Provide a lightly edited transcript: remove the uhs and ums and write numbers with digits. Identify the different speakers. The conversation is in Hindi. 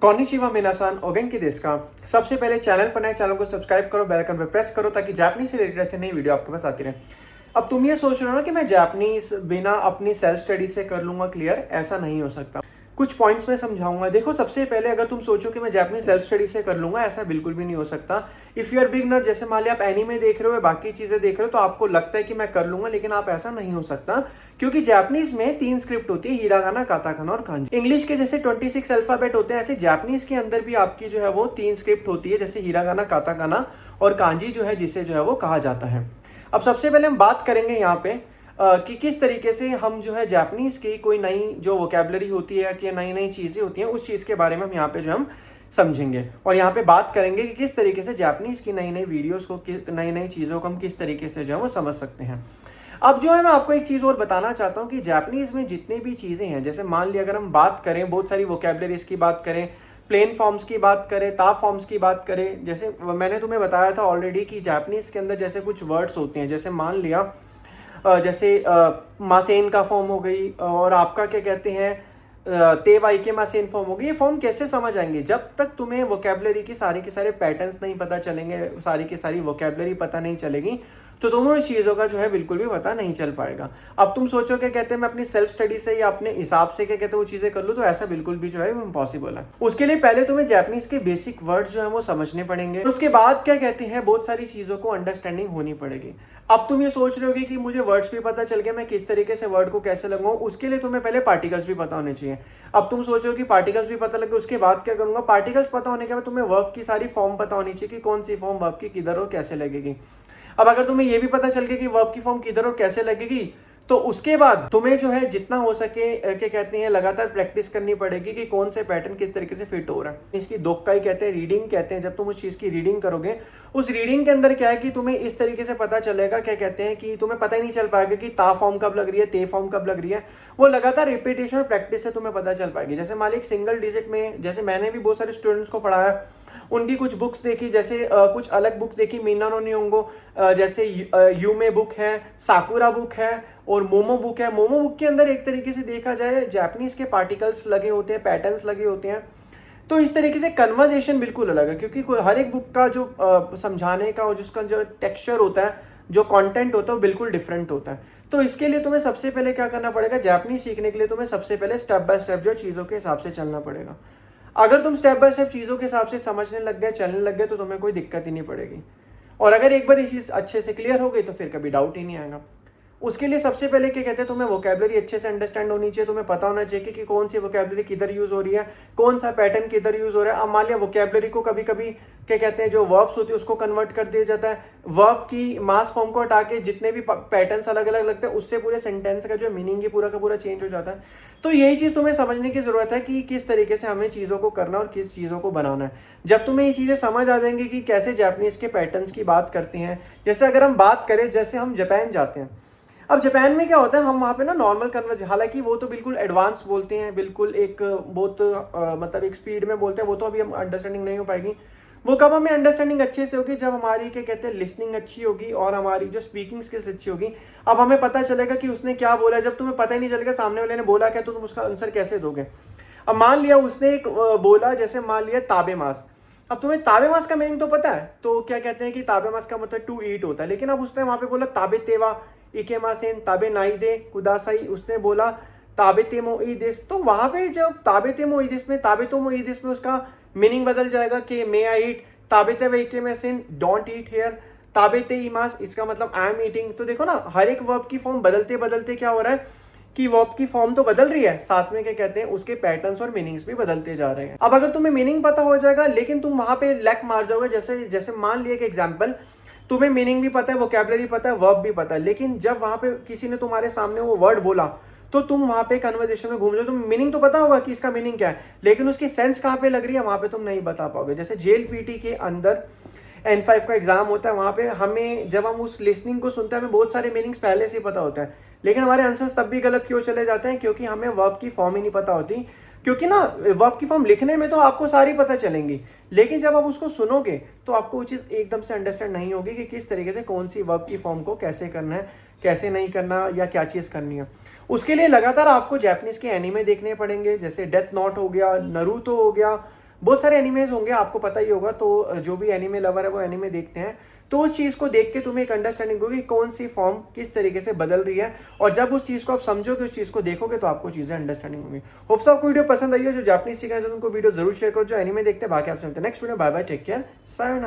Speaker 1: कॉनिचिवा मिनासान ओगेंकी देश का। सबसे पहले चैनल पर नए, चैनल को सब्सक्राइब करो, बेल आइकन पर प्रेस करो ताकि जापानीज से रिलेटेड ऐसे नई वीडियो आपके पास आती रहे। अब तुम ये सोच रहे हो ना कि मैं जापानीज बिना अपनी सेल्फ स्टडी से कर लूंगा क्लियर, ऐसा नहीं हो सकता। कुछ पॉइंट्स में समझाऊंगा। देखो, सबसे पहले अगर तुम सोचो कि मैं जापानीज सेल्फ स्टडी से कर लूंगा, ऐसा बिल्कुल भी नहीं हो सकता। इफ यू आर बिगनर, जैसे मान लिया आप एनीमे देख रहे हो, बाकी चीजें देख रहे हो, तो आपको लगता है कि मैं कर लूंगा, लेकिन आप ऐसा नहीं हो सकता, क्योंकि जापानीज में 3 स्क्रिप्ट होती है, हिरागाना, काताकाना और कांजी। इंग्लिश के जैसे 26 अल्फाबेट होते हैं, ऐसे जापानीज के अंदर भी आपकी जो है वो 3 स्क्रिप्ट होती है, जैसे हिरागाना, काताकाना और कांजी जो है, जिसे जो है वो कहा जाता है। अब सबसे पहले हम बात करेंगे यहाँ पे कि किस तरीके से हम जो है जापानीज की कोई नई जो वोकैबुलरी होती है कि नई नई चीज़ें होती हैं, उस चीज़ के बारे में हम यहाँ पे जो हम समझेंगे। और यहाँ पे बात करेंगे कि किस तरीके से जापानीज की नई नई वीडियोस को, नई नई चीज़ों को हम किस तरीके से जो है वो समझ सकते हैं। अब जो है मैं आपको एक चीज़ और बताना चाहता हूँ कि जापानीज में जितनी भी चीज़ें हैं, जैसे मान लिया अगर हम बात करें, बहुत सारी वोकैबुलरीज की बात करें, प्लेन फॉर्म्स की बात करें, ता फॉर्म्स की बात करें, जैसे मैंने तुम्हें बताया था ऑलरेडी कि जापानीज के अंदर जैसे कुछ वर्ड्स होते हैं, जैसे मान लिया जैसे मासेन का फॉर्म हो गई, और आपका क्या कहते हैं तेवाई के मासेन फॉर्म हो गई। ये फॉर्म कैसे समझ आएंगे? जब तक तुम्हें वोकैबुलरी की सारी के सारे पैटर्न्स नहीं पता चलेंगे, सारी की सारी वोकैबुलरी पता नहीं चलेगी, तो तुम्हें उस चीज़ों का जो है बिल्कुल भी पता नहीं चल पाएगा। अब तुम सोचो क्या कहते हैं मैं अपनी सेल्फ स्टडी से या अपने हिसाब से क्या कहते हैं वो चीज़ें कर लूँ, तो ऐसा बिल्कुल भी जो है इम्पॉसिबल है। उसके लिए पहले तुम्हें जापानीज के बेसिक वर्ड्स जो है वो समझने पड़ेंगे, उसके बाद क्या कहते हैं बहुत सारी चीज़ों को अंडरस्टैंडिंग होनी पड़ेगी। अब तुम ये सोच रहे होगे कि मुझे वर्ड्स भी पता चल गया, मैं किस तरीके से वर्ड को कैसे लगाऊं, उसके लिए तुम्हें पहले पार्टिकल्स भी पता होने चाहिए। अब तुम सोचो कि पार्टिकल्स भी पता लगे, उसके बाद क्या करूंगा? पार्टिकल्स पता होने के बाद तुम्हें वर्ब की सारी फॉर्म पता होनी चाहिए कि कौन सी फॉर्म वर्ब की किधर और कैसे लगेगी। अब अगर तुम्हें यह भी पता चल गया कि वर्ब की फॉर्म किधर और कैसे लगेगी, तो उसके बाद तुम्हें जो है जितना हो सके क्या कहते हैं लगातार प्रैक्टिस करनी पड़ेगी कि कौन से पैटर्न किस तरीके से फिट हो रहा है। इसकी दोक्काई कहते हैं, रीडिंग कहते हैं। जब तुम उस चीज़ की रीडिंग करोगे, उस रीडिंग के अंदर क्या है कि तुम्हें इस तरीके से पता चलेगा, क्या कहते हैं कि तुम्हें पता ही नहीं चल पाएगा कि ता फॉर्म कब लग रही है, ते फॉर्म कब लग रही है। वो लगातार रिपीटेशन और प्रैक्टिस से तुम्हें पता चल पाएगी। जैसे मान लीजिए सिंगल डिजिट में, जैसे मैंने भी बहुत सारे स्टूडेंट्स को पढ़ाया, उनकी कुछ बुक्स देखी, जैसे कुछ अलग बुक देखी, मीना नो नियोंगो, जैसे यूमे बुक है, साकुरा बुक है और मोमो बुक है। मोमो बुक के अंदर एक तरीके से देखा जाए जापानीज के पार्टिकल्स लगे होते हैं, पैटर्न्स लगे होते हैं। तो इस तरीके से कन्वर्जेशन बिल्कुल अलग है, क्योंकि हर एक बुक का जो समझाने का और जिसका जो टेक्सचर होता है, जो कंटेंट होता है, वो बिल्कुल डिफरेंट होता है। तो इसके लिए तुम्हें सबसे पहले क्या करना पड़ेगा? जापानीज सीखने के लिए तुम्हें सबसे पहले स्टेप बाय स्टेप जो चीज़ों के हिसाब से चलना पड़ेगा। अगर तुम स्टेप बाय स्टेप चीज़ों के हिसाब से समझने लग गए, चलने लग गए, तो तुम्हें कोई दिक्कत ही नहीं पड़ेगी। और अगर एक बार ये चीज़ अच्छे से क्लियर हो गई तो फिर कभी डाउट ही नहीं आएगा। उसके लिए सबसे पहले क्या कहते हैं, तुम्हें वोकैबुलरी अच्छे से अंडरस्टैंड होनी चाहिए। तुम्हें पता होना चाहिए कि कौन सी वोकैबुलरी किधर यूज हो रही है, कौन सा पैटर्न किधर यूज हो रहा है। अब मान लिया वोकैबुलरी को कभी कभी क्या कहते हैं जो वर्ब्स होती है उसको कन्वर्ट कर दिया जाता है, वर्ब की मास फॉर्म को हटा के जितने भी पैटर्न्स अलग अलग लगते हैं उससे पूरे सेंटेंस का जो मीनिंग ही पूरा का पूरा चेंज हो जाता है। तो यही चीज़ तुम्हें समझने की जरूरत है कि किस तरीके से हमें चीज़ों को करना और किस चीज़ों को बनाना है। जब तुम्हें ये चीज़ें समझ आ जाएंगी कि कैसे जापानीज के पैटर्न्स की बात करते हैं, जैसे अगर हम बात करें, जैसे हम जापान जाते हैं। अब जापान में क्या होता है, हम वहाँ पे ना नॉर्मल कन्वर्स, हालांकि वो तो बिल्कुल एडवांस बोलते हैं, बिल्कुल एक बहुत मतलब एक स्पीड में बोलते हैं, वो तो अभी हम अंडरस्टैंडिंग नहीं हो पाएगी। वो कब हमें अंडरस्टैंडिंग अच्छे से होगी? जब हमारी क्या कहते हैं लिसनिंग अच्छी होगी और हमारी जो स्पीकिंग स्किल्स अच्छी होगी। अब हमें पता चलेगा कि उसने क्या बोला है। जब तुम्हें पता ही नहीं चलेगा सामने वाले ने बोला क्या, तो तुम उसका आंसर कैसे दोगे? अब मान लिया उसने एक बोला, जैसे मान लिया ताबे मास। अब तुम्हें ताबे मास का मीनिंग तो पता है, तो क्या कहते हैं कि ताबे मास का मतलब टू ईट होता है। लेकिन अब उसने वहां पे बोला ताबे तेवा इकेमासेन ताबे नाइदे कुदासाई, उसने बोला ताबे तेमो ईदेस। तो वहां पे जब ताबे तेमो ईदेस में, ताबे तोमो ईदेस में उसका मीनिंग बदल जाएगा कि मे आई ईट। ताबे तेवे इकेमासेन डोंट ईट हियर। ताबे ते इमास, इसका मतलब आई एम ईटिंग। तो देखो ना, हर एक वर्ब की फॉर्म बदलते बदलते क्या हो रहा है कि वर्ब की फॉर्म तो बदल रही है, साथ में क्या कहते हैं उसके पैटर्न्स और मीनिंग्स भी बदलते जा रहे हैं। अब अगर तुम्हें मीनिंग पता हो जाएगा लेकिन तुम वहां पे लैक मार जाओगे, जैसे जैसे मान लिया एक एग्जांपल, तुम्हें मीनिंग भी पता है, वोकैबुलरी पता है, वर्ब भी पता है, लेकिन जब वहां पे किसी ने तुम्हारे सामने वो वर्ड बोला तो तुम वहां पे कन्वर्सेशन में घूम जाओ। तुम मीनिंग तो पता होगा कि इसका मीनिंग क्या है, लेकिन उसकी सेंस कहाँ पे लग रही है वहां पे तुम नहीं बता पाओगे। जैसे JLPT के अंदर N5 का एग्जाम होता है, वहां पे हमें जब हम उस लिसनिंग को सुनते हैं हमें बहुत सारे मीनिंग्स पहले से ही पता होता है, लेकिन हमारे आंसर्स तब भी गलत क्यों चले जाते हैं? क्योंकि हमें वर्ब की फॉर्म ही नहीं पता होती। क्योंकि ना वर्ब की फॉर्म लिखने में तो आपको सारी पता चलेंगी, लेकिन जब आप उसको सुनोगे तो आपको वो चीज़ एकदम से अंडरस्टैंड नहीं होगी कि किस तरीके से कौन सी वर्ब की फॉर्म को कैसे करना है, कैसे नहीं करना, या क्या चीज़ करनी है। उसके लिए लगातार आपको जापानीज के एनीमे देखने पड़ेंगे, जैसे डेथ नोट हो गया, नरूतो हो गया, बहुत सारे एनिमेज होंगे, आपको पता ही होगा, तो जो भी एनिमे लवर है वो एनिमे देखते हैं, तो उस चीज़ को देख के तुम्हें एक अंडरस्टैंडिंग होगी कौन सी फॉर्म किस तरीके से बदल रही है, और जब उस चीज़ को आप समझोगे, उस चीज़ को देखोगे, तो आपको चीज़ें अंडरस्टैंडिंग होगी। होप्स आपको वीडियो पसंद आई है। जो जापानीज सीखना है उनको वीडियो जरूर शेयर करो, जो एनिमे देखते हैं। बाकी आपसे मिलते हैं next video. Bye bye, take care, sayonara.